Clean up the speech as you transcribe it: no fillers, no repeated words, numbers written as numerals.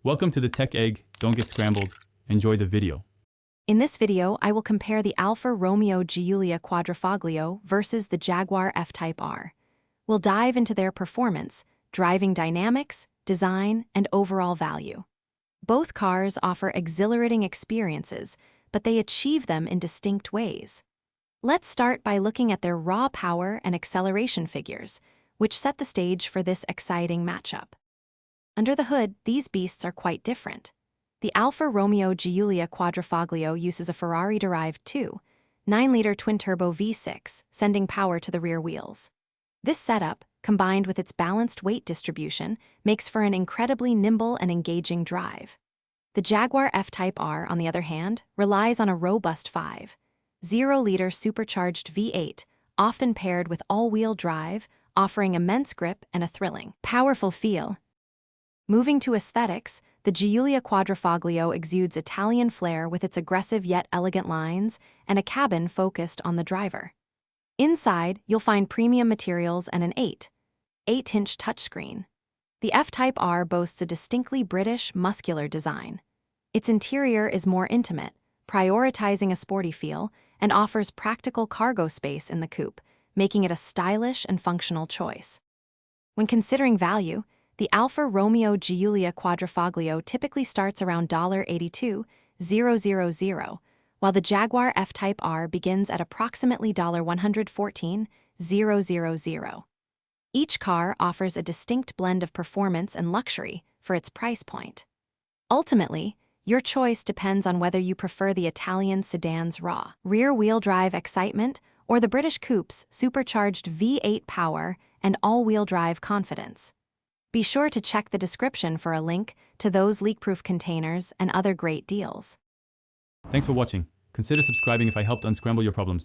Welcome to the Tech Egg. Don't get scrambled. Enjoy the video. In this video, I will compare the Alfa Romeo Giulia Quadrifoglio versus the Jaguar F-Type R. We'll dive into their performance, driving dynamics, design, and overall value. Both cars offer exhilarating experiences, but they achieve them in distinct ways. Let's start by looking at their raw power and acceleration figures, which set the stage for this exciting matchup. Under the hood, these beasts are quite different. The Alfa Romeo Giulia Quadrifoglio uses a Ferrari-derived 2.9-liter twin-turbo V6, sending power to the rear wheels. This setup, combined with its balanced weight distribution, makes for an incredibly nimble and engaging drive. The Jaguar F-Type R, on the other hand, relies on a robust 5.0-liter supercharged V8, often paired with all-wheel drive, offering immense grip and a thrilling, powerful feel. Moving to aesthetics, the Giulia Quadrifoglio exudes Italian flair with its aggressive yet elegant lines and a cabin focused on the driver. Inside, you'll find premium materials and an 8-inch touchscreen. The F-Type R boasts a distinctly British, muscular design. Its interior is more intimate, prioritizing a sporty feel, and offers practical cargo space in the coupe, making it a stylish and functional choice. When considering value, the Alfa Romeo Giulia Quadrifoglio typically starts around $82,000, while the Jaguar F-Type R begins at approximately $114,000. Each car offers a distinct blend of performance and luxury for its price point. Ultimately, your choice depends on whether you prefer the Italian sedan's raw, rear-wheel drive excitement or the British coupe's supercharged V8 power and all-wheel drive confidence. Be sure to check the description for a link to those leak-proof containers and other great deals. Thanks for watching. Consider subscribing if I helped unscramble your problems.